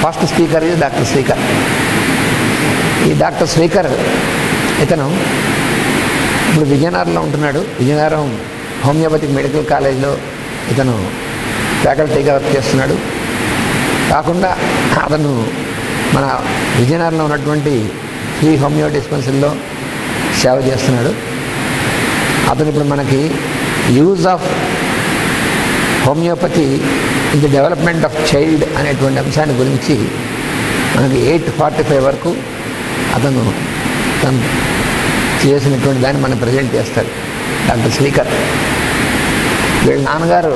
First speaker ఇది doctor Srikar. ఈ doctor Srikar ఇతను ఇప్పుడు విజయనగరంలో ఉంటున్నాడు. విజయనగరం హోమియోపతిక్ మెడికల్ కాలేజ్లో ఇతను ఫ్యాకల్టీగా వర్క్ చేస్తున్నాడు. కాకుండా అతను మన విజయనగరంలో ఉన్నటువంటి ఫ్రీ హోమియో డిస్పెన్సరీలో సేవ చేస్తున్నాడు. అతను ఇప్పుడు మనకి use of homeopathy in the development of child అనేటువంటి అంశాన్ని గురించి మనకి 8:45 వరకు అతను చేసినటువంటి దాన్ని మనం ప్రజెంట్ చేస్తాడు డాక్టర్ శ్రీకర్. వీళ్ళ నాన్నగారు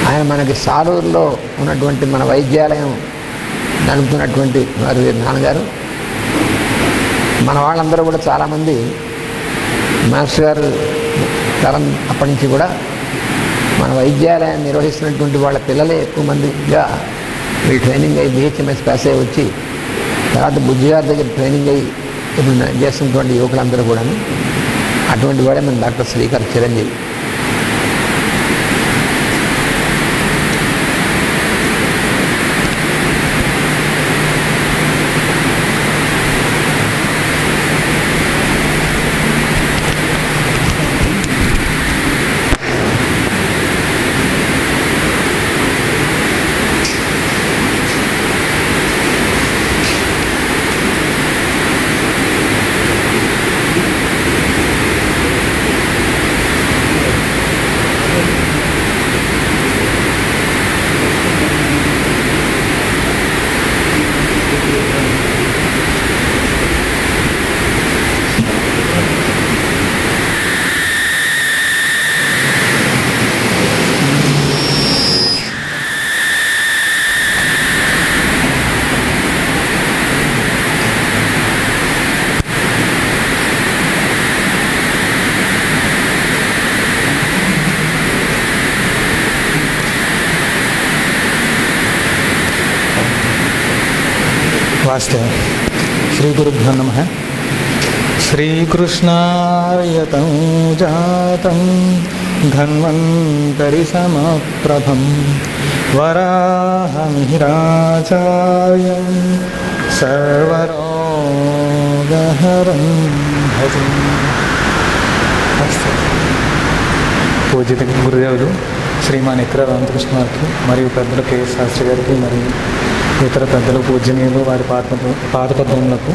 ఆయన మనకి సాలూరులో ఉన్నటువంటి మన వైద్యాలయం నడుపుతున్నటువంటి వారి నాన్నగారు. మన వాళ్ళందరూ కూడా చాలామంది మాస్టర్ గారు తరం అప్పటి నుంచి కూడా మన వైద్యాలయం నిర్వహిస్తున్నటువంటి వాళ్ళ పిల్లలే ఎక్కువ మందిగా వీళ్ళు ట్రైనింగ్ అయ్యి BHMS పాస్ అయ్యి వచ్చి తర్వాత బుజ్జి గారి దగ్గర ట్రైనింగ్ అయ్యి ఇప్పుడు చేస్తున్నటువంటి యువకులందరూ కూడా అటువంటి వాడే మన డాక్టర్ శ్రీకర్ చిరంజీవి. वास्ते श्री गुरुभ्यो नमः. श्रीकृष्णार्यतं जातं धन्वन्तरि समप्रभं वराहमिहिराचार्यं सर्वरोगहरं भजे. పూజిత గురుదేవులు శ్రీమాన్ ఇక్ర రామకృష్ణ గారికి మరియు పెద్దలు కెఎస్ శాస్త్రి గారికి మరియు ఇతర పెద్దలు పూజనీయులు వారి పాదపద్మములకు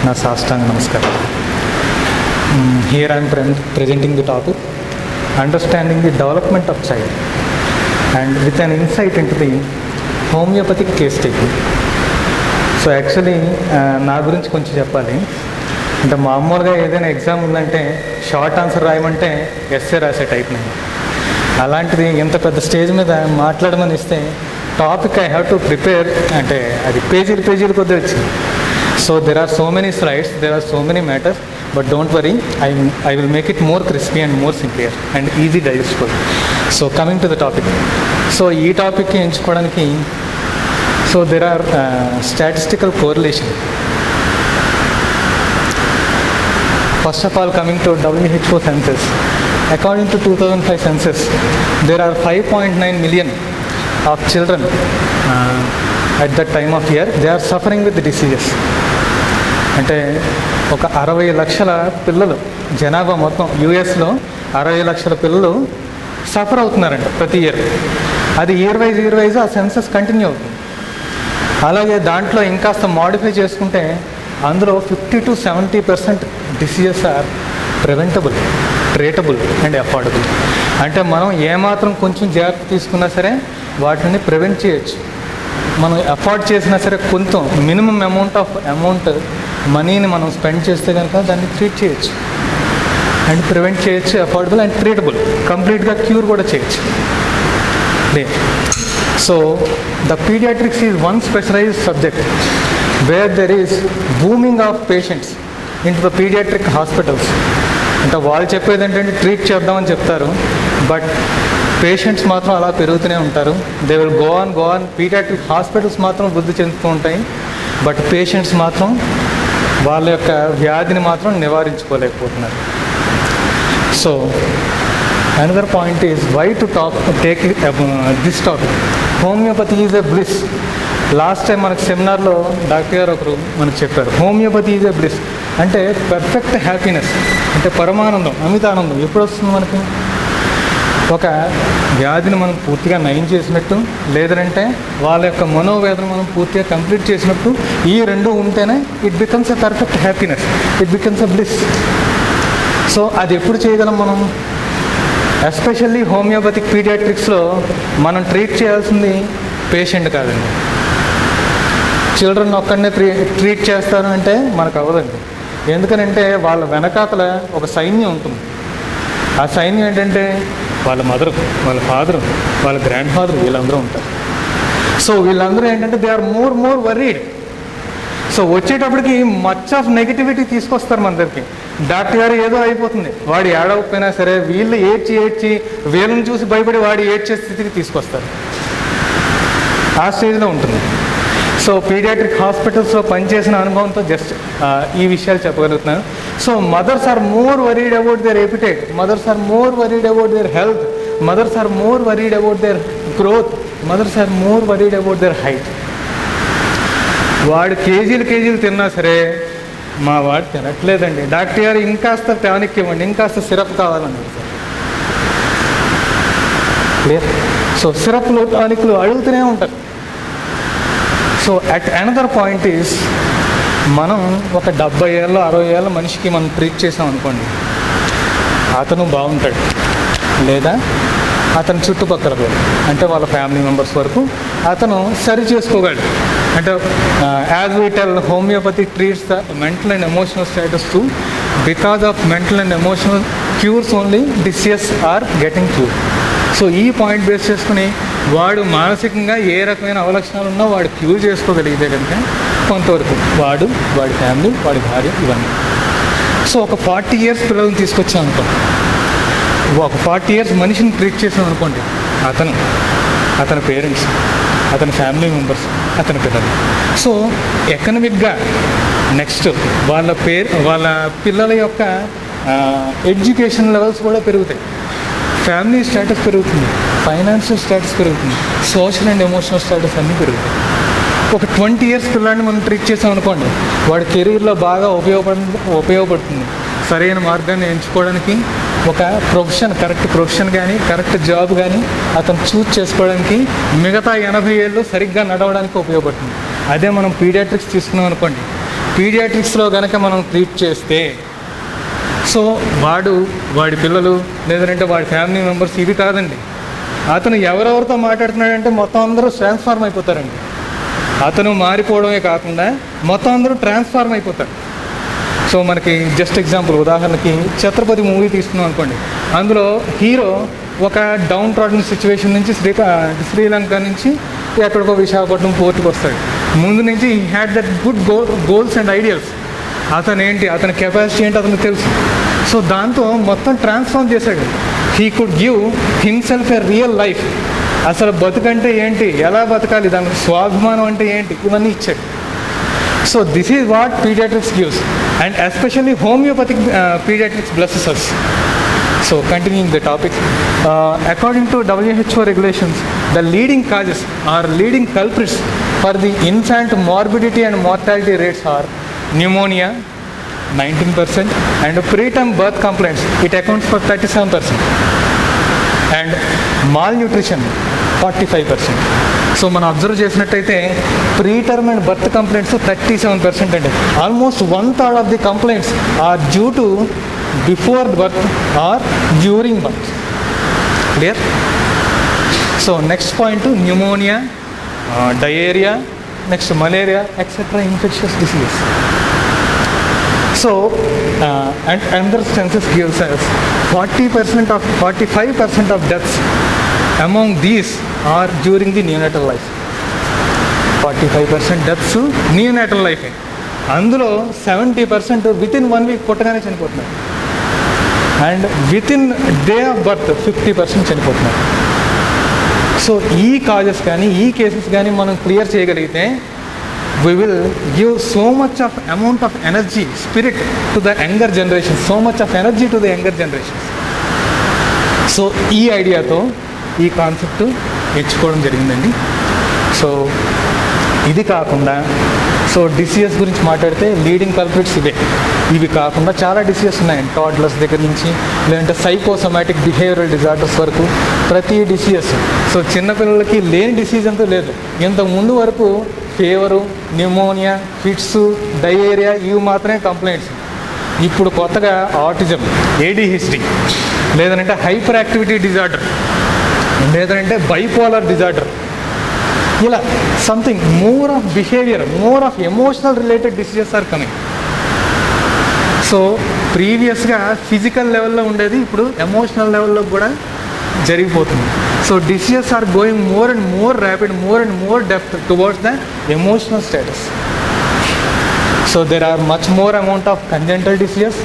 నా సాష్టాంగ నమస్కారం. Here I'm presenting the topic understanding the development of child and with an insight into the homeopathic case taking. So actually నా గురించి కొంచెం చెప్పాలి. అంటే మామూలుగా ఏదైనా ఎగ్జామ్ ఉందంటే షార్ట్ ఆన్సర్ రాయమంటే ఎస్ఏ రాసే టైప్ నేను. అలాంటిది ఇంత పెద్ద స్టేజ్ మీద మాట్లాడమని ఇస్తే topic I have to prepare అంటే అది పేజీలు కొద్ది వచ్చింది. So there are so many slides, there are so many matters, but don't worry, I will make it more crispy and more simplier and easy digestible. So coming to the topic. So ఈ టాపిక్ని ఎంచుకోవడానికి so there are statistical correlation. First of all coming to WHO census. According to 2005 census, there are 5.9 million of children at that time of year, they are suffering with diseases. అంటే ఒక 60 లక్షల పిల్లలు జనాభా మొత్తం యూఎస్లో 60 లక్షల పిల్లలు సఫర్ అవుతున్నారంట ప్రతి ఇయర్. అది ఇయర్ వైజ్ ఆ సెన్సస్ కంటిన్యూ అవుతుంది. అలాగే దాంట్లో ఇంకాస్త మాడిఫై చేసుకుంటే అందులో 50 to 70% diseases are preventable, treatable and affordable. అంటే మనం ఏమాత్రం కొంచెం జాగ్రత్త తీసుకున్నా సరే వాటిని ప్రివెంట్ చేయొచ్చు. మనం అఫోర్డ్ చేసినా సరే కొంచెం మినిమం అమౌంట్ మనీని మనం స్పెండ్ చేస్తే కనుక దాన్ని ట్రీట్ చేయొచ్చు అండ్ ప్రివెంట్ చేయొచ్చు, అఫోర్డబుల్ అండ్ ట్రీటబుల్, కంప్లీట్గా క్యూర్ కూడా చేయొచ్చు. So the paediatrics is one specialised subject where there is booming of patients in to the paediatric hospitals. అంటే వాళ్ళు చెప్పేది ఏంటంటే ట్రీట్ చేద్దామని చెప్తారు, బట్ పేషెంట్స్ మాత్రం అలా పెరుగుతూనే ఉంటారు. They will go on. Paediatric hospitals మాత్రం వృద్ధి చెందుతూ ఉంటాయి, బట్ పేషెంట్స్ మాత్రం వాళ్ళ యొక్క వ్యాధిని మాత్రం నివారించుకోలేకపోతున్నారు. So another point is why to take this topic. Homeopathy is a bliss last time మనకు సెమినార్లో డాక్టర్ గారు ఒకరు మనకు చెప్పారు, హోమియోపతి ఈజ్ ఎ బ్లిస్, అంటే పర్ఫెక్ట్ హ్యాపీనెస్, అంటే పరమానందం, అమితానందం ఎప్పుడు వస్తుంది మనకు? ఒక వ్యాధిని మనం పూర్తిగా నయం చేసినట్టు, లేదంటే వాళ్ళ యొక్క మనోవేదన మనం పూర్తిగా కంప్లీట్ చేసినట్టు, ఈ రెండు ఉంటేనే it becomes a perfect happiness, it becomes a bliss. So అది ఎప్పుడు చేయగలం మనం? ఎస్పెషల్లీ హోమియోపతిక్ పీడియాట్రిక్స్లో మనం ట్రీట్ చేయాల్సింది పేషెంట్ కాదండి. చిల్డ్రన్ ఒక్కడనే ట్రీట్ చేస్తారు అంటే మనకు అవ్వదండి. ఎందుకనంటే వాళ్ళ వెనకాతల ఒక సైన్యం ఉంటుంది. ఆ సైన్యం ఏంటంటే వాళ్ళ మదరు, వాళ్ళ ఫాదరు, వాళ్ళ గ్రాండ్ ఫాదర్, వీళ్ళందరూ ఉంటారు. సో వీళ్ళందరూ ఏంటంటే they are more worried. So వచ్చేటప్పటికి మచ్ ఆఫ్ నెగిటివిటీ తీసుకొస్తారు మన దగ్గరికి. డాక్టర్ గారు ఏదో అయిపోతుంది, వాడు ఏడవకపోయినా సరే వీళ్ళు ఏడ్చి వీళ్ళని చూసి భయపడి వాడు ఏడ్చే స్థితికి తీసుకొస్తారు. ఆ స్టేజ్లో ఉంటుంది. సో పీడియాట్రిక్ హాస్పిటల్స్లో పనిచేసిన అనుభవంతో జస్ట్ ఈ విషయాలు చెప్పగలుగుతున్నాను. So mothers are more worried about their appetite, mothers are more worried about their health, mothers are more worried about their growth, mothers are more worried about their height. వాడు కేజీలు తిన్నా సరే మా వాడు తినట్లేదండి, డాక్టర్ గారు ఇంకాస్త టానిక్ ఇవ్వండి, ఇంకాస్త సిరప్ కావాలన్నారు సార్. క్లియర్? సో సిరప్లు టానిక్లు అడుగుతూనే ఉంటారు. So at another point is, మనం ఒక 70 ఏళ్ళు 60 ఏళ్ళ మనిషికి మనం ట్రీట్ చేసాం అనుకోండి, అతను బాగుంటాడు, లేదా అతని చుట్టుపక్కల అంటే వాళ్ళ ఫ్యామిలీ మెంబర్స్ వరకు అతను సరి చేసుకోగలడు. అంటే as we tell, homeopathy treats the mental and emotional status to, because of mental and emotional cures only diseases are getting cure. So ఈ పాయింట్ బేస్ చేసుకుని వాడు మానసికంగా ఏ రకమైన అవలక్షణాలు ఉన్నా వాడు క్యూర్ చేసుకోగలిగితే కనుక కొంతవరకు వాడి ఫ్యామిలీ, వాడి భార్య, ఇవన్నీ. సో ఒక 40 years పిల్లల్ని తీసుకొచ్చాం అనుకోండి, ఒక 40 years మనిషిని ట్రీట్ చేసాం అనుకోండి, అతని పేరెంట్స్, అతని ఫ్యామిలీ మెంబర్స్, అతని పిల్లలు. సో ఎకనమిక్గా నెక్స్ట్ వాళ్ళ పిల్లల యొక్క ఎడ్యుకేషన్ లెవెల్స్ కూడా పెరుగుతాయి, ఫ్యామిలీ స్టేటస్ పెరుగుతుంది, ఫైనాన్షియల్ స్టేటస్ పెరుగుతుంది, సోషల్ అండ్ ఎమోషనల్ స్టేటస్ అన్నీ పెరుగుతాయి. ఒక 20 years పిల్లాడిని మనం ట్రీట్ చేసాం అనుకోండి, వాడి కెరీర్లో బాగా ఉపయోగపడుతుంది. సరైన మార్గాన్ని ఎంచుకోవడానికి, ఒక కరెక్ట్ ప్రొఫెషన్ కానీ, కరెక్ట్ జాబ్ కానీ అతను చూస్ చేసుకోవడానికి, మిగతా 80 ఏళ్ళు సరిగ్గా నడవడానికి ఉపయోగపడుతుంది. అదే మనం పీడియాట్రిక్స్ తీసుకున్నాం అనుకోండి, పీడియాట్రిక్స్లో కనుక మనం ట్రీట్ చేస్తే, సో వాడి పిల్లలు, లేదంటే వాడి ఫ్యామిలీ మెంబర్స్, ఇది కాదండి, అతను ఎవరెవరితో మాట్లాడుతున్నాడంటే మొత్తం అందరూ ట్రాన్స్ఫార్మ్ అయిపోతారండి. అతను మారిపోవడమే కాకుండా మొత్తం అందరూ ట్రాన్స్ఫార్మ్ అయిపోతారు. సో మనకి జస్ట్ ఎగ్జాంపుల్, ఉదాహరణకి ఛత్రపతి మూవీ తీసుకున్నాం అనుకోండి, అందులో హీరో ఒక డౌన్ ట్రాడన్ సిచ్యువేషన్ నుంచి శ్రీలంక నుంచి ఎక్కడికో విశాఖపట్నం పోర్టుకు వస్తాడు. ముందు నుంచి he had that good goals and ideals. అతని కెపాసిటీ ఏంటి అతనికి తెలుసు. సో దాంతో మొత్తం ట్రాన్స్ఫార్మ్ చేశాడు. He could give himself a real life. అసలు బతుకంటే ఏంటి, ఎలా బతకాలి, దానికి స్వాభిమానం అంటే ఏంటి, ఇవన్నీ ఇచ్చాడు. So this is what paediatrics gives, and especially homeopathic paediatrics blesses us. So continuing the topic, according to WHO regulations, the leading causes or leading culprits for the infant morbidity and mortality rates are pneumonia 19% and preterm birth complaints, it accounts for 37%, and malnutrition 45%. So మనం observe చేసినట్టయితే preterm and birth complaints 37% అండి. Almost 1/3 of the complaints are due to before birth or during birth. Clear? So next point, pneumonia, diarrhoea, next malaria, etcetera infectious diseases. So, and another census gives us 45% of deaths among these are during the neonatal life. 45% deaths neonatal life. అందులో 70% within 1 week పుట్టగానే చనిపోతున్నారు, and within day of birth 50% చనిపోతున్నారు. So ఈ causes కానీ ఈ cases కానీ మనం clear చేయగలిగితే we will give so much of amount of energy, spirit to the younger generation, so much of energy to the younger generations. So ఈ ఐడియాతో ఈ concept ఎంచుకోవడం జరిగిందండి. సో ఇది కాకుండా సో డిసీజెస్ గురించి మాట్లాడితే లీడింగ్ కల్ప్రిట్స్ ఇవి కాకుండా చాలా డిసీజెస్ ఉన్నాయండి. టాడ్లర్స్ దగ్గర నుంచి లేదంటే సైకోసోమాటిక్ బిహేవియరల్ డిజార్డర్స్ వరకు ప్రతి డిసీజెస్. సో చిన్నపిల్లలకి లేని డిసీజ్ అంటూ లేదు. ఇంతకు ముందు వరకు ఫీవరు, న్యూమోనియా, ఫిట్స్, డయేరియా ఇవి మాత్రమే కంప్లైంట్స్. ఇప్పుడు కొత్తగా ఆటిజం, ADHD, లేదంటే హైపర్ యాక్టివిటీ డిజార్డర్, లేదంటే బైపోలార్ డిజార్డర్, ఇలా something more of behaviour, more of emotional related diseases are coming. So ప్రీవియస్గా ఫిజికల్ లెవెల్లో ఉండేది ఇప్పుడు ఎమోషనల్ లెవెల్లో కూడా జరిగిపోతుంది. So diseases are going more and more rapid, more and more depth towards the emotional status. So there are much more amount of congenital diseases.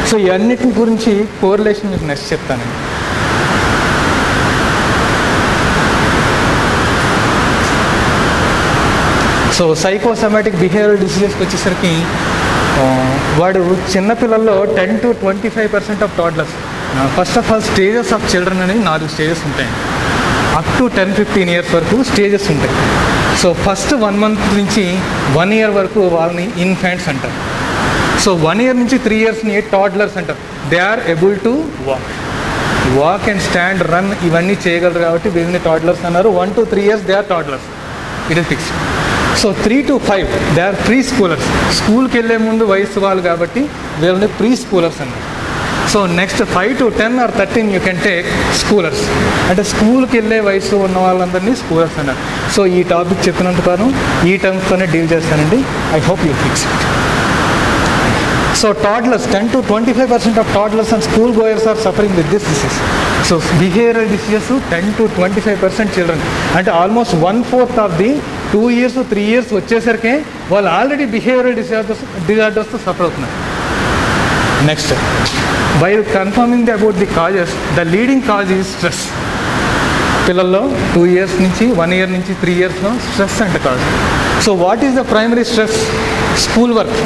So ఇవన్నిటి గురించి correlation మీకు నెక్స్ట్ చెప్తానండి. సో సైకోసోమాటిక్ బిహేవియరల్ డిసీజెస్కి వచ్చేసరికి వాడు చిన్నపిల్లల్లో 10 to 25% of toddlers. First of all stages of children అని 4 stages ఉంటాయి. Up to 10-15 years వరకు స్టేజెస్ ఉంటాయి. సో ఫస్ట్ 1 month నుంచి 1 year వరకు వాళ్ళని ఇన్ఫాంట్స్ అంటారు. సో 1 year నుంచి 3 yearsని టాడ్లర్స్ అంటారు. They are able to walk and stand, run ఇవన్నీ చేయగలరు కాబట్టి వీళ్ళని టాడ్లర్స్ అన్నారు. 1 to 3 years they are toddlers, it is fixed. So 3 to 5 they are preschoolers, స్కూల్కి వెళ్ళే ముందు వయసు వాళ్ళు కాబట్టి వీళ్ళని ప్రీ స్కూలర్స్ అన్నారు. So next 5 to 10 or 13 you can take schoolers, అంటే స్కూల్కి వెళ్ళే వయసు ఉన్న వాళ్ళందరినీ స్కూలర్స్ అన్నారు. సో ఈ టాపిక్ చెప్పినంత కాలం ఈ టర్మ్స్తోనే డీల్ చేస్తానండి. I hope you fix it. So toddlers, 10 to 25% of toddlers and school goers are suffering with this disease. So behavioural diseases 10 to 25% children, అంటే almost 1/4 of the 2 years 3 years వచ్చేసరికి వాళ్ళు already behavioural డిజార్డర్స్తో suffer అవుతున్నారు. Next, while confirming about the causes, the leading cause is stress. పిల్లల్లో 2 years నుంచి 1 year నుంచి 3 yearsలో stress అంటే cause. So what is the primary stress? School work.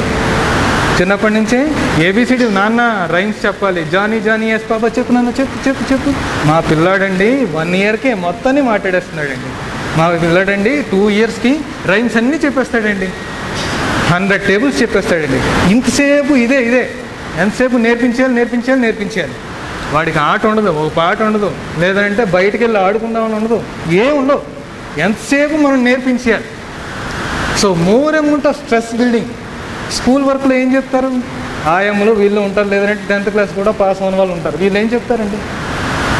చిన్నప్పటి నుంచే ABCD నాన్న రైమ్స్ చెప్పాలి, జానీ జానీ ఎస్ పాప చెప్పు నాన్న చెప్పు చెప్పు చెప్పు. మా పిల్లాడండి 1 yearకే మొత్తాన్ని మాట్లాడేస్తున్నాడండి. మా పిల్లాడండి 2 yearsకి రైమ్స్ అన్నీ చెప్పేస్తాడండి, 100 tables చెప్పేస్తాడండి. ఇంతసేపు ఇదే ఎంతసేపు నేర్పించాలి. వాడికి ఆట ఉండదు, ఒక పాట ఉండదు, లేదంటే బయటికి వెళ్ళి ఆడుకుందామని ఉండదు, ఉండవు. ఎంతసేపు మనం నేర్పించాలి. So more amount of stress building. School వర్క్లో ఏం చెప్తారు? ఆయమ్మలు వీళ్ళు ఉంటారు, లేదంటే 10th class కూడా పాస్ అయిన వాళ్ళు ఉంటారు. వీళ్ళు ఏం చెప్తారండి?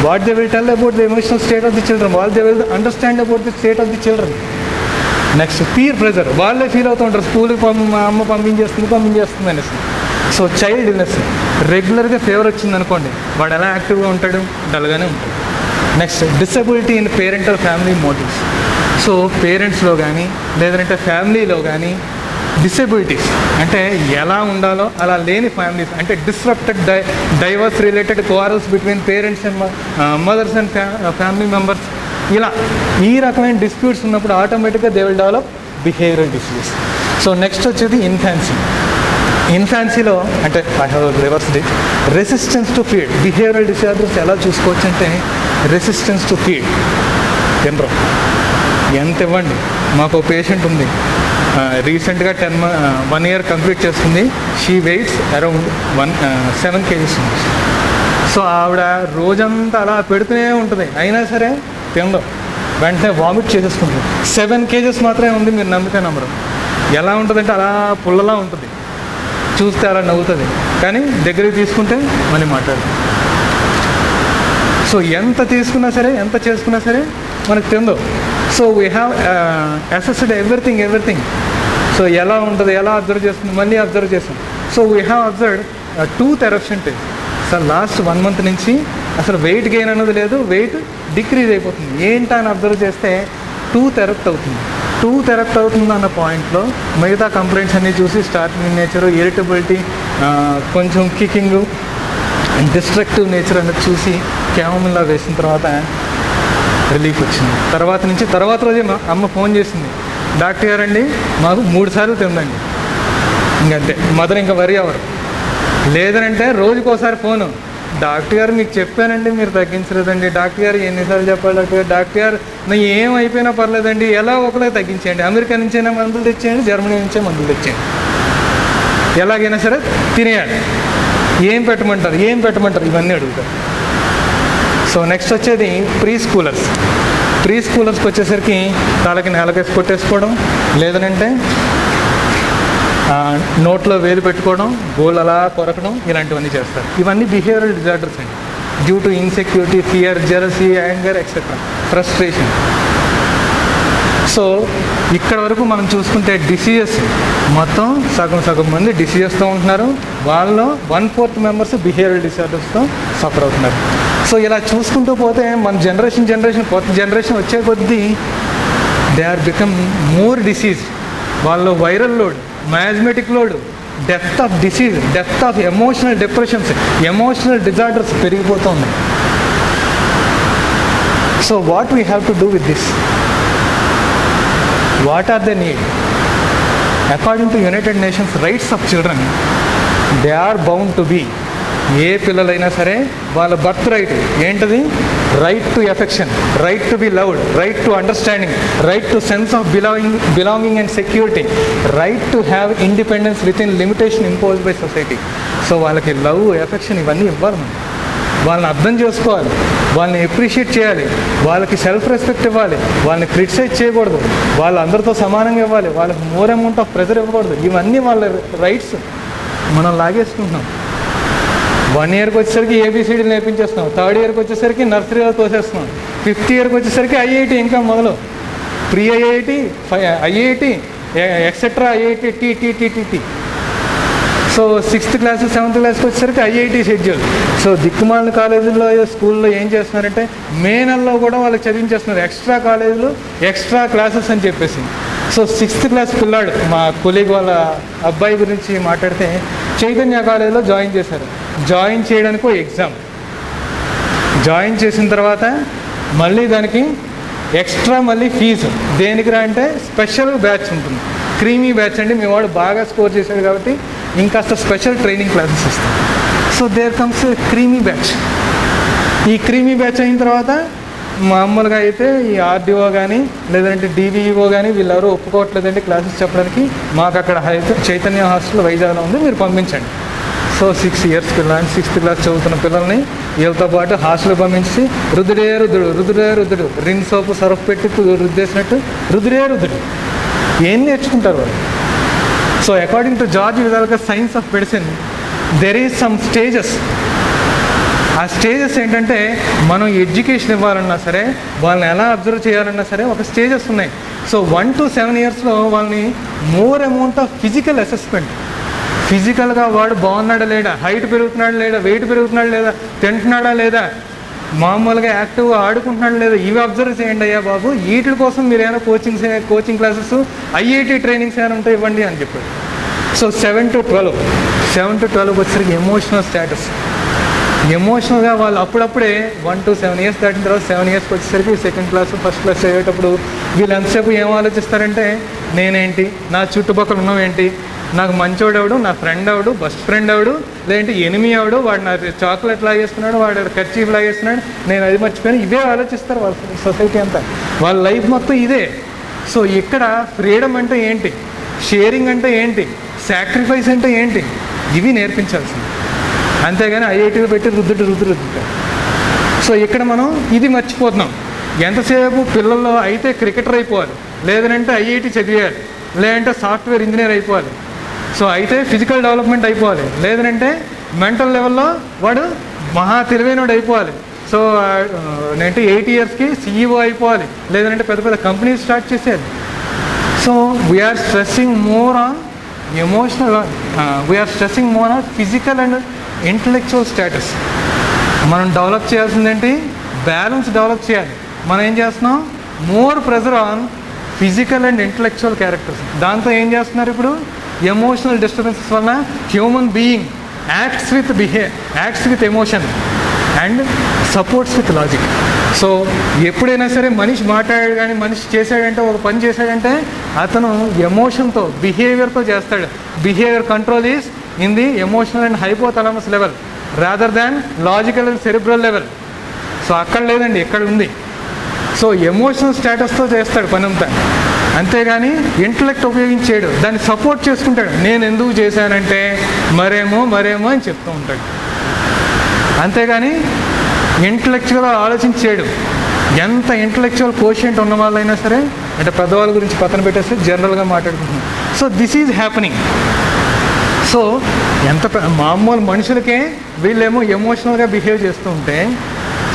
What they will tell about the emotional state of the children, what they will understand about the state of the children. Next, peer pressure. వాళ్ళే ఫీల్ అవుతూ ఉంటారు, స్కూల్కి మా అమ్మ పంపించేస్తుంది అనేసి. సో చైల్డ్ ఇల్నెస్, రెగ్యులర్గా ఫీవర్ వచ్చింది అనుకోండి, వాడు ఎలా యాక్టివ్గా ఉంటాడు? డల్గానే ఉంటాడు. Next, disability in parental family motives. So పేరెంట్స్లో కానీ లేదంటే ఫ్యామిలీలో కానీ డిసెబిలిటీస్, అంటే ఎలా ఉండాలో అలా లేని ఫ్యామిలీస్, అంటే disrupted divorce related quarrels between parents and mothers and family members, ఇలా ఈ రకమైన డిస్ప్యూట్స్ ఉన్నప్పుడు ఆటోమేటిక్గా they will develop behavioural diseases. So next వచ్చేది ఇన్ఫాన్సీలో అంటే I have reversed it, resistance to feed. Behavioural disorders ఎలా చూసుకోవచ్చు అంటే రెసిస్టెన్స్ టు ఫీడ్. తినరు, ఎంత ఇవ్వండి. మాకు పేషెంట్ ఉంది, రీసెంట్గా 1 year కంప్లీట్ చేస్తుంది. షీ వెయిట్స్ అరౌండ్ 7 kgs ఉంది. సో ఆవిడ రోజంతా అలా పెడుతూనే ఉంటుంది, అయినా సరే తినదు, వెంటనే వామిట్ చేసేసుకుంటుంది. 7 kgs మాత్రమే ఉంది, మీరు నమ్మితే నమ్మరు. ఎలా ఉంటుందంటే అలా పుల్లలా ఉంటుంది, చూస్తే అలా నవ్వుతుంది, కానీ దగ్గరికి తీసుకుంటే మళ్ళీ మాట్లాడుతుంది. సో ఎంత తీసుకున్నా సరే, ఎంత చేసుకున్నా సరే మనకు తిందో. So we have assessed everything. So ఎలా ఉంటుంది, ఎలా అబ్జర్వ్ చేస్తుంది, మళ్ళీ అబ్జర్వ్ చేస్తాం. So we have observed tooth eruption stage. So last 1 month నుంచి అసలు వెయిట్ గెయిన్ అన్నది లేదు, వెయిట్ డిక్రీజ్ అయిపోతుంది. ఏంటా అని అబ్జర్వ్ చేస్తే టూత్ ఎరప్ట్ అవుతుంది అన్న పాయింట్లో మిగతా కంప్లైంట్స్ అన్నీ చూసి స్టార్టింగ్ నేచరు, ఇరిటబిలిటీ, కొంచెం కికింగ్ అండ్ డిస్ట్రక్టివ్ నేచర్ అనేది చూసి క్యామమిల్లా వేసిన తర్వాత రిలీఫ్ వచ్చింది. తర్వాత రోజే అమ్మ ఫోన్ చేసింది, డాక్టర్ గారండి మాకు 3 సార్లు తిందండి. ఇంకంతే, మదర్ ఇంకా వరి అవ్వరు. లేదనంటే రోజుకోసారి ఫోను, డాక్టర్ గారు మీకు చెప్పానండి, మీరు తగ్గించలేదండి. డాక్టర్ గారు ఎన్నిసార్లు చెప్పాలి డాక్టర్ గారు? డాక్టర్ గారు నేను ఏమైపోయినా పర్లేదండి, ఎలా ఒకలా తగ్గించేయండి. అమెరికా నుంచైనా మందులు తెచ్చేయండి, జర్మనీ నుంచే మందులు తెచ్చేయండి, ఎలాగైనా సరే తినేయాలి. ఏం పెట్టమంటారు, ఏం పెట్టమంటారు, ఇవన్నీ అడుగుతారు. సో నెక్స్ట్ వచ్చేది ప్రీ స్కూలర్స్కి వచ్చేసరికి తలకి నేలకేసి కొట్టేసుకోవడం, లేదనంటే నోట్లో వేలు పెట్టుకోవడం, గోళ్ళు అలా కొరకడం, ఇలాంటివన్నీ చేస్తారు. ఇవన్నీ బిహేవియరల్ డిజార్డర్స్ అండి. Due to insecurity, fear, jealousy, anger, etcetera, frustration. So ఇక్కడ వరకు మనం చూసుకుంటే డిసీజెస్ మొత్తం సగం మంది డిసీజెస్తో ఉంటున్నారు. వాళ్ళలో 1/4 మెంబర్స్ బిహేవియరల్ డిసార్డర్స్తో సఫర్ అవుతున్నారు. సో ఇలా చూసుకుంటూ పోతే మన జనరేషన్ కొత్త జనరేషన్ వచ్చే కొద్దీ they are become more disease. వాళ్ళలో viral load, miasmatic load, depth of disease, depth of emotional depressions, emotional disorders పెరిగిపోతూ ఉన్నాయి. So what we have to do with this? What are they need? According to United Nations rights of children, they are bound to be. ఏ పిల్లలైనా సరే వాళ్ళ birth right ఏంటది? Right to affection, right to be loved, right to understanding, right to sense of belonging and security, right to have independence with in limitation imposed by society. So వాళ్ళకి love, affection ఇవన్నీ ఇవ్వాలి. మనం వాళ్ళని అర్థం చేసుకోవాలి, వాళ్ళని appreciate చేయాలి, వాళ్ళకి సెల్ఫ్ రెస్పెక్ట్ ఇవ్వాలి, వాళ్ళని క్రిటిసైజ్ చేయకూడదు, వాళ్ళందరితో సమానంగా ఇవ్వాలి, వాళ్ళకి మోర్ అమౌంట్ ఆఫ్ ప్రెజర్ ఇవ్వకూడదు. ఇవన్నీ వాళ్ళ రైట్స్ మనం లాగేసుకుంటున్నాం. 1 ఇయర్కి వచ్చేసరికి ఏబిసిడీలు నేర్పించేస్తున్నాం, 3rd ఇయర్కి వచ్చేసరికి నర్సరీలో తోసేస్తున్నాం, 5th ఇయర్కి వచ్చేసరికి ఐఐటి ఇంకా మొదలు, pre IIT, IIT, etcetera, IIT, టీటీటీటీ. సో 6th క్లాస్ 7th క్లాస్కి వచ్చేసరికి ఐఐటి షెడ్యూల్. సో దిక్కుమాలిన కాలేజీల్లో, స్కూల్లో ఏం చేస్తున్నారంటే మే నెలలో కూడా వాళ్ళకి చదివించేస్తున్నారు ఎక్స్ట్రా కాలేజీలు, ఎక్స్ట్రా క్లాసెస్ అని చెప్పేసి. సో 6th క్లాస్ పిల్లాడు, మా కొలీగ్ వాళ్ళ అబ్బాయి గురించి మాట్లాడితే చైతన్య కాలేజీలో జాయిన్ చేశారు. జాయిన్ చేయడానికి ఎగ్జామ్, జాయిన్ చేసిన తర్వాత మళ్ళీ దానికి ఎక్స్ట్రా మళ్ళీ ఫీజు. దేనికిరా అంటే స్పెషల్ బ్యాచ్ ఉంటుంది, క్రీమీ బ్యాచ్ అండి. మీ వాడు బాగా స్కోర్ చేశాడు కాబట్టి ఇంకాస్త స్పెషల్ ట్రైనింగ్ క్లాసెస్ ఇస్తాం. So there comes creamy batch. ఈ క్రీమీ బ్యాచ్ అయిన తర్వాత మామూలుగా అయితే ఈ ఆర్డీఓ కానీ లేదంటే డివిఈఓ కానీ వీళ్ళెవరూ ఒప్పుకోవట్లేదండి క్లాసెస్ చెప్పడానికి, మాకు అక్కడ చైతన్య హాస్టల్ వైజాగ్లో ఉంది, మీరు పంపించండి. సో 6 ఇయర్స్ పిల్లల్ని, 6th క్లాస్ చదువుతున్న పిల్లల్ని వీళ్ళతో పాటు హాస్టల్ పంపించి రుద్దుడు రిన్ సోపు సర్ఫ్ పెట్టి రుద్దేసినట్టు రుద్దుడు. ఏం నేర్చుకుంటారు వాళ్ళు? So according to George Vithoulkas science of medicine, there is some stages. ఆ స్టేజెస్ ఏంటంటే మనం ఎడ్యుకేషన్ ఇవ్వాలన్నా సరే, వాళ్ళని ఎలా అబ్జర్వ్ చేయాలన్నా సరే ఒక స్టేజెస్ ఉన్నాయి. సో 1 to 7 ఇయర్స్లో వాళ్ళని more amount of physical assessment, ఫిజికల్గా వాడు బాగున్నాడా లేడా, హైట్ పెరుగుతున్నాడా లేదా, వెయిట్ పెరుగుతున్నాడా లేదా, తింటున్నాడా లేదా, మామూలుగా యాక్టివ్గా ఆడుకుంటున్నాడు లేదా, ఇవి అబ్జర్వ్ చేయండి అయ్యా బాబు. వీటి కోసం మీరు ఏమైనా కోచింగ్ క్లాసెస్, ఐఐటి ట్రైనింగ్స్ ఏమైనా ఉంటే ఇవ్వండి అని చెప్పాడు. సో 7 to 12 వచ్చేసరికి ఎమోషనల్ స్టేటస్. ఎమోషనల్గా వాళ్ళు అప్పుడప్పుడే 1 to 7 ఇయర్స్ దాటిన తర్వాత 7 ఇయర్స్కి వచ్చేసరికి 2nd క్లాస్ 1st క్లాస్ చదివేటప్పుడు వీళ్ళు ఎంతసేపు ఏం ఆలోచిస్తారంటే నేనేంటి, నా చుట్టుపక్కల ఉన్నవేంటి, నాకు మంచోడెవడు, నా ఫ్రెండ్ ఎవడు, బెస్ట్ ఫ్రెండ్ ఎవడు, లేదంటే ఎనిమి ఎవడు, వాడు నా చాక్లెట్ లాగేస్తున్నాడు, వాడు కర్చీఫ్ లాగేస్తున్నాడు, నేను అది మర్చిపోయాను. ఇవే ఆలోచిస్తారు వాళ్ళ సొసైటీ అంతా, వాళ్ళ లైఫ్ మొత్తం ఇదే. సో ఇక్కడ ఫ్రీడమ్ అంటే ఏంటి, షేరింగ్ అంటే ఏంటి, సాక్రిఫైస్ అంటే ఏంటి, ఇవి నేర్పించాల్సింది. అంతేగాని ఐఐటీలో పెట్టి రుద్దుతారు. సో ఇక్కడ మనం ఇది మర్చిపోతున్నాం. ఎంతసేపు పిల్లల్లో అయితే క్రికెటర్ అయిపోవాలి, లేదంటే ఐఐటి చదివేయాలి, లేదంటే సాఫ్ట్వేర్ ఇంజనీర్ అయిపోవాలి, సో అయితే ఫిజికల్ డెవలప్మెంట్ అయిపోవాలి, లేదంటే మెంటల్ లెవెల్లో వాడు మహా తెలివైనవాడు అయిపోవాలి. సో అంటే 8 ఇయర్స్కి CEO అయిపోవాలి, లేదంటే పెద్ద పెద్ద కంపెనీస్ స్టార్ట్ చేసేయాలి. So we are stressing more on emotional, we are stressing more on physical and intellectual status. మనం డెవలప్ చేయాల్సిందేంటి, బ్యాలెన్స్ డెవలప్ చేయాలి. మనం ఏం చేస్తున్నాం, more pressure on physical and intellectual characters. దాంతో ఏం చేస్తున్నారు ఇప్పుడు, ఎమోషనల్ డిస్టర్బెన్సెస్ వలన human being acts with emotion and supports with logic. So ఎప్పుడైనా సరే మనిషి మాట్లాడాడు కానీ మనిషి చేశాడంటే, ఒక పని చేశాడంటే అతను ఎమోషన్తో, బిహేవియర్తో చేస్తాడు. Behaviour control is in the emotional and hypothalamus level. Rather than logical and cerebral level. So అక్కడ లేదండి, ఇక్కడ ఉంది. సో ఎమోషనల్ స్టేటస్తో చేస్తాడు పని అంతా, అంతేగాని ఇంటలెక్ట్ ఉపయోగించాడు, దాన్ని సపోర్ట్ చేసుకుంటాడు. నేను ఎందుకు చేశానంటే మరేమో అని చెప్తూ ఉంటాడు, అంతేగాని ఇంటలెక్చువల్గా ఆలోచించాడు. ఎంత ఇంటలెక్చువల్ కోషియంట్ ఉన్న వాళ్ళైనా సరే, అంటే పెద్దవాళ్ళ గురించి పక్కన పెట్టేస్తే జనరల్గా మాట్లాడుకుంటున్నాం. So this is happening. So ఎంత మామూలు మనుషులకే వీళ్ళేమో ఎమోషనల్గా బిహేవ్ చేస్తూ ఉంటే,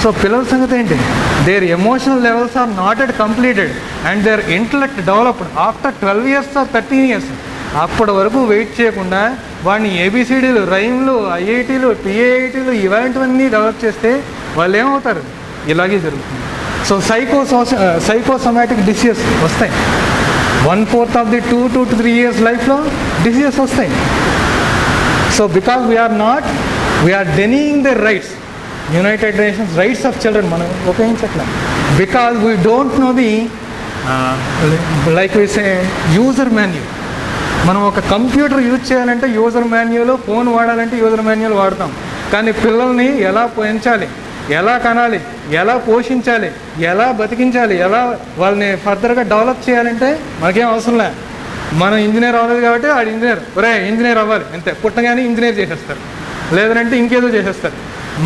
సో పిల్లల సంగతి ఏంటి? Their emotional levels are not at completed and their intellect developed after 12 years or 13 years. అప్పటి వరకు వెయిట్ చేయకుండా వాడిని ఏబిసిడీలు, రైమ్లు, ఐఐటీలు, పిఐఐటీలు ఇలాంటివన్నీ డెవలప్ చేస్తే వాళ్ళు ఏమవుతారు? ఇలాగే జరుగుతుంది. సో సైకోసోమాటిక్ డిసీజెస్ వస్తాయి. 1/4 of the 2 to 3 years లైఫ్లో డిసీజెస్ వస్తాయి. So because we are denying their rights, United Nations rights of children మనం ఉపయోగించట్లా. Because we don't know the like we say user manual. మనం ఒక కంప్యూటర్ యూజ్ చేయాలంటే user manual, phone వాడాలంటే user manual వాడతాం. కానీ పిల్లల్ని ఎలా పెంచాలి, ఎలా కనాలి, ఎలా పోషించాలి, ఎలా బతికించాలి, ఎలా వాళ్ళని ఫర్దర్గా డెవలప్ చేయాలంటే మనకేం అవసరం లే. మనం ఇంజనీర్ అవ్వలేదు కాబట్టి ఆడు ఇంజనీర్ అవ్వాలి అంతే, పుట్టగానే ఇంజనీర్ చేసేస్తారు, లేదంటే ఇంకేదో చేసేస్తారు.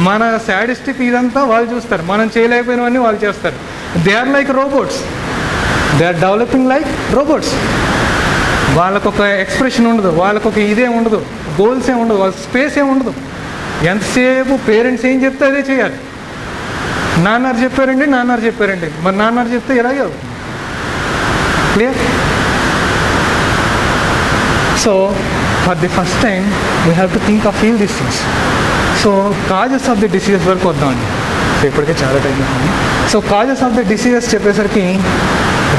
మన సాడిస్టిక్ ఇదంతా వాళ్ళు చూస్తారు, మనం చేయలేకపోయినవన్నీ వాళ్ళు చేస్తారు. They are like robots, they are developing like robots. వాళ్ళకొక ఎక్స్ప్రెషన్ ఉండదు, వాళ్ళకొక ఇదే ఉండదు, గోల్స్ ఏమి ఉండదు, వాళ్ళ స్పేస్ ఏమి ఉండదు. ఎంతసేపు పేరెంట్స్ ఏం చెప్తే అదే చేయాలి. నాన్నారు చెప్పారండి మరి నాన్నారు చెప్తే ఎలాగే అవుతుంది. Clear? So for the first time we have to think of feel these things. So causes of the diseases వరకు వద్దామండి. సో ఇప్పటికే చాలా టైం ఉంది. So causes of the diseases చెప్పేసరికి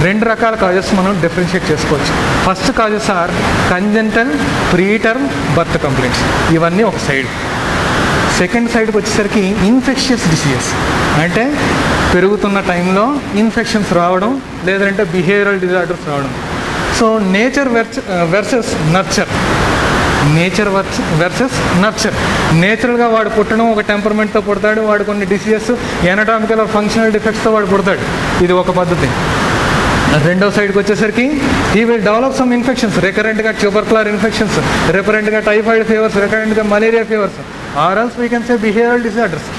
2 రకాల కాజెస్ మనం డిఫరెన్షియేట్ చేసుకోవచ్చు. First causes are congenital, preterm birth complaints, ఇవన్నీ ఒక సైడ్. సెకండ్ సైడ్కి వచ్చేసరికి ఇన్ఫెక్షియస్ డిసీజెస్, అంటే పెరుగుతున్న టైంలో ఇన్ఫెక్షన్స్ రావడం, లేదంటే బిహేవియరల్ డిజార్డర్స్ రావడం. So nature versus nurture. నేచురల్గా వాడు పుట్టడం ఒక టెంపర్మెంట్తో పుడతాడు, వాడు కొన్ని డిసీజెస్, ఎనటామికల్ ఫంక్షనల్ డిఫెక్ట్స్తో వాడు పుడతాడు. ఇది ఒక పద్ధతి. రెండో సైడ్కి వచ్చేసరికి he will develop some infections, రికరెంట్గా ట్యూబర్కులర్ ఇన్ఫెక్షన్స్, రికరెంట్గా టైఫాయిడ్ ఫీవర్స్, రికరెంట్గా malaria fevers, or else we can say behavioural disorders.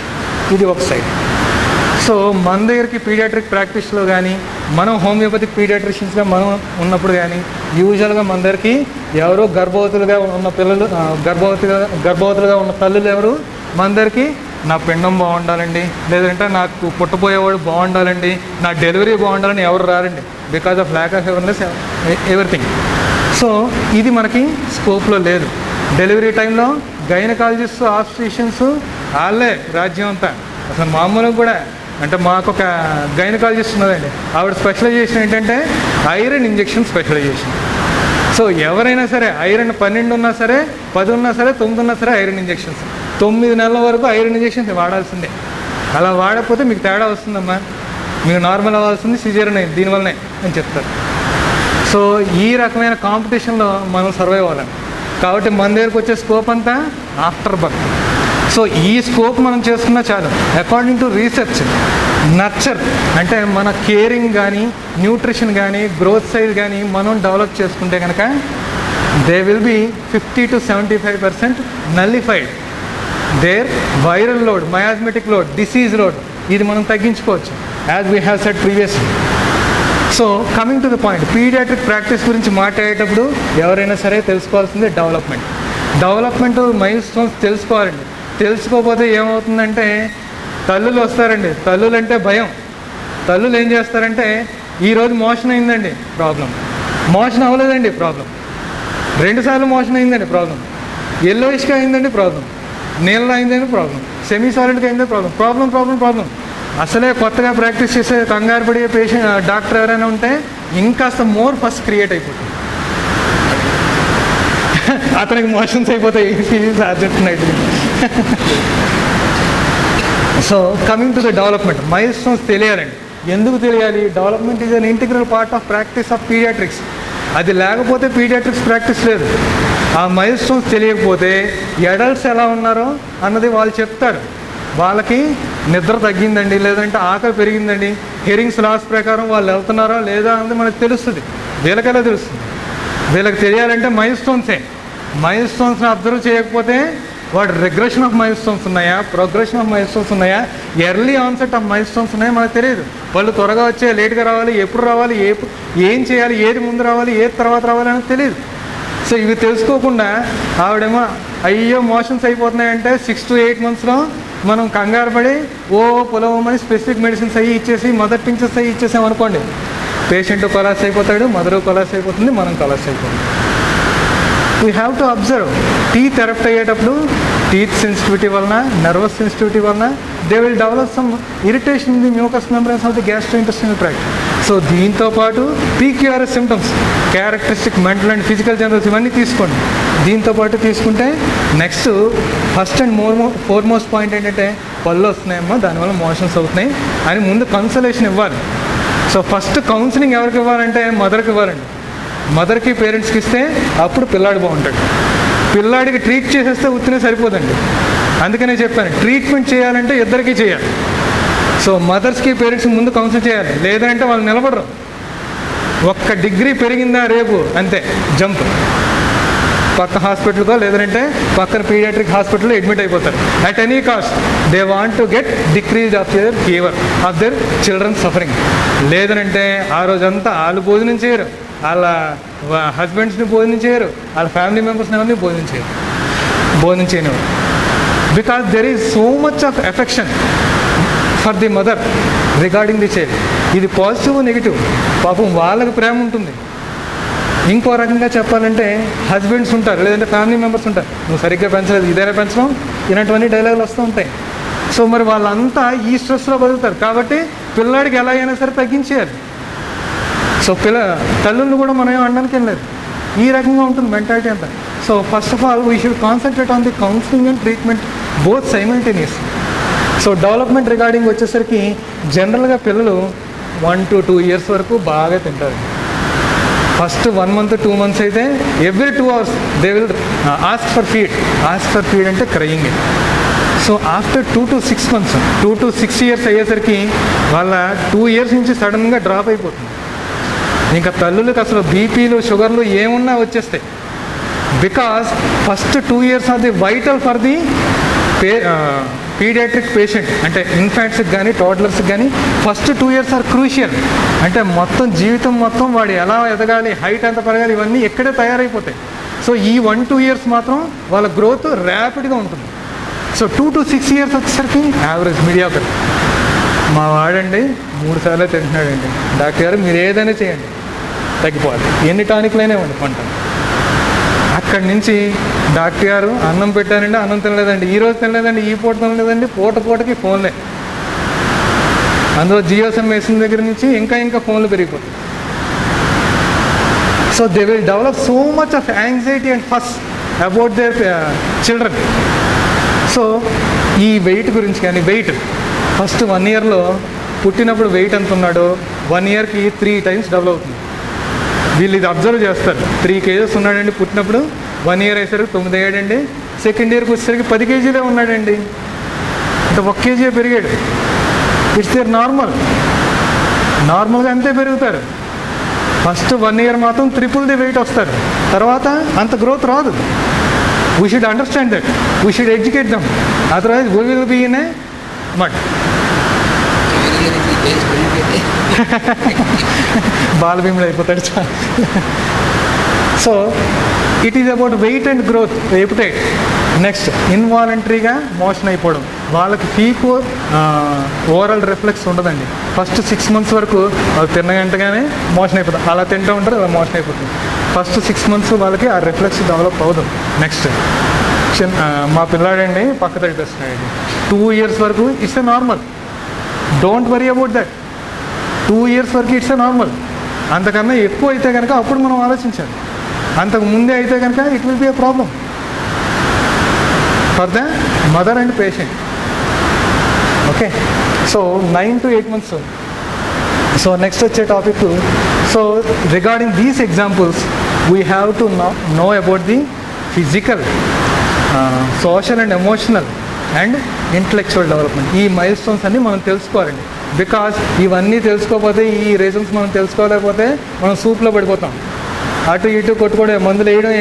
ఇది ఒక సైడ్. సో మన దగ్గరికి పీడియాట్రిక్ ప్రాక్టీస్లో కానీ, మనం హోమియోపతిక్ పీడియాట్రిషియన్స్గా మనం ఉన్నప్పుడు కానీ, యూజువల్గా మన దగ్గరికి ఎవరో గర్భవతులుగా ఉన్న పిల్లలు, గర్భవతులుగా ఉన్న తల్లులు ఎవరు మన దగ్గరికి నా పిండం బాగుండాలండి, లేదంటే నాకు పుట్టబోయేవాడు బాగుండాలండి, నా డెలివరీ బాగుండాలని ఎవరు రారండి. Because of lack of awareness everything. So ఇది మనకి స్కోప్లో లేదు. డెలివరీ టైంలో గైనకాలజిస్ట్, ఆబ్స్టిషియన్స్ వాళ్ళే రాజ్యం అంతా. అసలు మామూలుగా కూడా, అంటే మాకు ఒక గైనకాలజిస్ట్ ఉన్నదండి, ఆవిడ స్పెషలైజేషన్ ఏంటంటే ఐరన్ ఇంజెక్షన్ స్పెషలైజేషన్. సో ఎవరైనా సరే ఐరన్ 12 ఉన్నా సరే, 10 ఉన్నా సరే, 9 ఉన్నా సరే ఐరన్ ఇంజెక్షన్స్. 9 నెలల వరకు ఐరన్ ఇంజెక్షన్స్ వాడాల్సిందే. అలా వాడకపోతే మీకు తేడా వస్తుందమ్మా, మీకు నార్మల్ అవ్వాల్సింది సిజేరియన్ అయింది దీనివల్లనే అని చెప్తారు. సో ఈ రకమైన కాంపిటీషన్లో మనం సర్వైవ్ అవ్వాలి. కాబట్టి మన దగ్గరకు వచ్చే స్కోప్ అంతా ఆఫ్టర్ బర్త్. సో ఈ స్కోప్ మనం చేసుకున్నా చాలు. అకార్డింగ్ టు రీసెర్చ్, నర్చర్ అంటే మన కేరింగ్ కానీ, న్యూట్రిషన్ కానీ, గ్రోత్ సైజ్ కానీ మనం డెవలప్ చేసుకుంటే కనుక they will be 50 to 75% nullified. Their viral load, miasmatic load, disease load, ఇది మనం తగ్గించుకోవచ్చు, as we have said previously. So coming to the point, paediatric practice గురించి మాట్లాడేటప్పుడు ఎవరైనా సరే తెలుసుకోవాల్సిందే డెవలప్మెంట్ మైల్ స్టోన్స్ తెలుసుకోవాలండి. తెలుసుకోకపోతే ఏమవుతుందంటే తల్లులు వస్తారండి, తల్లులు అంటే భయం. తల్లులు ఏం చేస్తారంటే ఈరోజు మోషన్ అయిందండి ప్రాబ్లం, మోషన్ అవ్వలేదండి ప్రాబ్లం, 2 సార్లు మోషన్ అయిందండి ప్రాబ్లం, ఎల్లోయిష్గా అయిందండి ప్రాబ్లం, నీళ్ళలో అయిందండి ప్రాబ్లం, సెమీ సాలిడ్గా అయిందండి ప్రాబ్లం. అసలే కొత్తగా ప్రాక్టీస్ చేసే కంగారు పడే డాక్టర్ ఎవరైనా ఉంటే ఇంకాస్త మోర్ ఫస్ట్ క్రియేట్ అయిపోతుంది. అతనికి మోషన్స్ అయిపోతాయి urgent night. So coming to the development, milestones తెలియాలండి. ఎందుకు తెలియాలి? Development is an integral part of practice of paediatrics. అది లేకపోతే పీడియాట్రిక్స్ ప్రాక్టీస్ లేదు. ఆ మైల్ స్టోన్స్ తెలియకపోతే అడల్ట్స్ ఎలా ఉన్నారో అన్నది వాళ్ళు చెప్తారు. వాళ్ళకి నిద్ర తగ్గిందండి, లేదంటే ఆకలి పెరిగిందండి, హియరింగ్స్ లాస్ ప్రకారం వాళ్ళు వెళ్తున్నారా లేదా అన్నది మనకు తెలుస్తుంది. వీళ్ళకెలా తెలుస్తుంది? వీళ్ళకి తెలియాలంటే మైల్ స్టోన్సే. మైల్ స్టోన్స్ని అబ్జర్వ్ చేయకపోతే వాడు రిగ్రెషన్ ఆఫ్ మైల్ స్టోన్స్ ఉన్నాయా, ప్రోగ్రెషన్ ఆఫ్ మైల్ స్టోన్స్ ఉన్నాయా, early onset of mile stones ఉన్నాయా మనకు తెలియదు. వాళ్ళు త్వరగా వచ్చే, లేట్గా రావాలి, ఎప్పుడు రావాలి, ఏం చేయాలి, ఏది ముందు రావాలి, ఏది తర్వాత రావాలి అనేది తెలియదు. సో ఇవి తెలుసుకోకుండా ఆవిడేమో అయ్యో మోషన్స్ అయిపోతున్నాయంటే 6 to 8 monthsలో మనం కంగారు పడి పొలవమని స్పెసిఫిక్ మెడిసిన్స్ అయ్యి ఇచ్చేసి మదర్ టింక్చర్స్ అయ్యి ఇచ్చేసామనుకోండి, పేషెంట్ కొలాస్ అయిపోతాడు, మదరు కొలాస్ అయిపోతుంది, మనం కొలాస్ అయిపోతుంది. We have to observe. Teeth erupt అయ్యేటప్పుడు టీత్ సెన్సిటివిటీ వలన, నర్వస్ సెన్సిటివిటీ వలన they will develop some irritation in the mucous membranes of the gastrointestinal tract. So దీంతోపాటు PQRS symptoms, characteristic mental and physical generals ఇవన్నీ తీసుకోండి. దీంతోపాటు తీసుకుంటే next first and foremost point ఏంటంటే పళ్ళు వస్తున్నాయమ్మా, దానివల్ల మోషన్స్ అవుతున్నాయి అని ముందు కన్సలేషన్ ఇవ్వాలి. సో ఫస్ట్ కౌన్సిలింగ్ ఎవరికి ఇవ్వాలంటే మదర్కి ఇవ్వాలండి. మదర్కి పేరెంట్స్కి ఇస్తే అప్పుడు పిల్లాడు బాగుంటాడు. పిల్లాడికి ట్రీట్ చేసేస్తే ఉత్తినే సరిపోదండి. అందుకనే చెప్పాను, ట్రీట్మెంట్ చేయాలంటే ఇద్దరికీ చేయాలి. సో మదర్స్కి పేరెంట్స్కి ముందు కౌన్సిల్ చేయాలి, లేదంటే వాళ్ళు నిలబడరు. ఒక్క డిగ్రీ పెరిగిందా రేపు అంతే జంప్, పక్క హాస్పిటల్కో లేదంటే పక్కన పీడియాట్రిక్ హాస్పిటల్లో అడ్మిట్ అయిపోతారు. At any cost they want to get decrease of their fever of their children suffering. లేదనంటే ఆ రోజంతా వాళ్ళు భోజనం చేయరు, వాళ్ళ హస్బెండ్స్ని భోజనం చేయరు, వాళ్ళ ఫ్యామిలీ మెంబర్స్ని ఎవరిని భోజనం చేయనివ్వరు. Because there is so much of affection for the mother regarding the child. ఇది పాజిటివ్ నెగిటివ్. పాపం వాళ్ళకి ప్రేమ ఉంటుంది. ఇంకో రకంగా చెప్పాలంటే హస్బెండ్స్ ఉంటారు, లేదంటే ఫ్యామిలీ మెంబర్స్ ఉంటారు, నువ్వు సరిగ్గా పెంచలేదు, ఇదైనా పెంచడం, ఇలాంటివన్నీ డైలాగులు వస్తూ ఉంటాయి. సో మరి వాళ్ళంతా ఈ స్ట్రెస్లో బతుకుతారు. కాబట్టి పిల్లాడికి ఎలా అయినా సరే తగ్గించేయాలి. సో తల్లుళ్ళు కూడా మనం ఏం అనడానికి ఏం లేదు. ఈ రకంగా ఉంటుంది మెంటాలిటీ అంతా. So first of all we should concentrate on the counselling and treatment both simultaneous. So development regarding వచ్చేసరికి జనరల్గా పిల్లలు 1 to 2 years వరకు బాగా తింటారు. ఫస్ట్ 1 month 2 months అయితే every 2 hours they will ask for feed అంటే crying. So after 2 to 6 months 2 to 6 years అయ్యేసరికి వాళ్ళ 2 years నుంచి సడన్గా డ్రాప్ అయిపోతుంది. ఇంకా తల్లులకు అసలు బీపీలు షుగర్లు ఏమున్నా వచ్చేస్తాయి. Because first 2 years are the vital for the paediatric patient. అంటే ఇన్ఫాంట్స్కి కానీ టోడ్లర్స్కి కానీ ఫస్ట్ 2 years ఆర్ క్రూషియల్. అంటే మొత్తం జీవితం మొత్తం వాడు ఎలా ఎదగాలి, హైట్ ఎంత పెరగాలి, ఇవన్నీ ఎక్కడే తయారైపోతాయి. సో ఈ 1-2 years మాత్రం వాళ్ళ గ్రోత్ ర్యాపిడ్గా ఉంటుంది. సో 2 to 6 years వచ్చేసరికి యావరేజ్ మీడియాకర్. మా వాడండి 3 సార్లు తింటున్నాడండి, డాక్టర్ గారు మీరు ఏదైనా చేయండి తగ్గిపోవాలి, ఎన్ని టానిక్లైనా ఇవ్వండి పంట. అక్కడి నుంచి డాక్టర్ గారు అన్నం పెట్టానండి, అన్నం తినలేదండి, ఈ రోజు తినలేదండి, ఈ పూట తినలేదండి, పూటకి ఫోన్లే. అందులో జియో సిమ్ వేసిన దగ్గర నుంచి ఇంకా ఫోన్లు పెరిగిపోతాయి. So they will develop so much of anxiety and ఫస్ అబౌట్ దేర్ చిల్డ్రన్. సో ఈ వెయిట్ గురించి కానీ, వెయిట్ ఫస్ట్ 1 yearలో పుట్టినప్పుడు వెయిట్ ఎంత ఉన్నాడో 1 yearకి 3 times డబుల్ అవుతుంది. వీళ్ళు ఇది అబ్జర్వ్ చేస్తారు. 3 kgs ఉన్నాడండి పుట్టినప్పుడు, 1 year అయ్యేసరికి 9 అయ్యాడండి, సెకండ్ ఇయర్కి వచ్చేసరికి 10 kgs ఉన్నాడండి, అంటే 1 kg పెరిగాడు. ఇట్స్ దేర్ నార్మల్గా అంతే పెరుగుతారు. ఫస్ట్ 1 year మాత్రం ట్రిపుల్ ది వెయిట్ వస్తారు, తర్వాత అంత గ్రోత్ రాదు. We should understand that, we should educate them, otherwise we will be in a mutt. బాలభీముడు అయిపోతాడు. So it is about weight and growth, appetite. Next ఇన్వాలంటరీగా మోషన్ అయిపోవడం. వాళ్ళకి పీకు ఓవరాల్ రిఫ్లెక్స్ ఉండదండి. ఫస్ట్ 6 months వరకు వాళ్ళు తిన్నగంటగానే మోషన్ అయిపోతుంది, అలా తింటూ ఉంటారు, అలా మోషన్ అయిపోతుంది. ఫస్ట్ 6 months వాళ్ళకి ఆ రిఫ్లెక్స్ డెవలప్ అవుతుంది. నెక్స్ట్ మా పిల్లాడండి పక్క తగ్గిస్తున్నాడండి, 2 years వరకు it's a normal, don't worry about that. 2 years వరకు ఇట్స్ ఎ నార్మల్. అంతకన్నా ఎక్కువ అయితే కనుక అప్పుడు మనం ఆలోచించాలి. అంతకు ముందే అయితే కనుక it will be a problem for the mother and patient. Okay, so 9 to 8 months. So next వచ్చే topic. So regarding these examples we have to know about the physical, social and emotional and intellectual development. ఈ milestones అన్నీ మనం తెలుసుకోవాలండి. Because ఇవన్నీ తెలుసుకోకపోతే, ఈ reasons మనం తెలుసుకోలేకపోతే మనం సూప్లో పడిపోతాం. అటు ఇటు కొట్టుకోవడం, మందులు వేయడం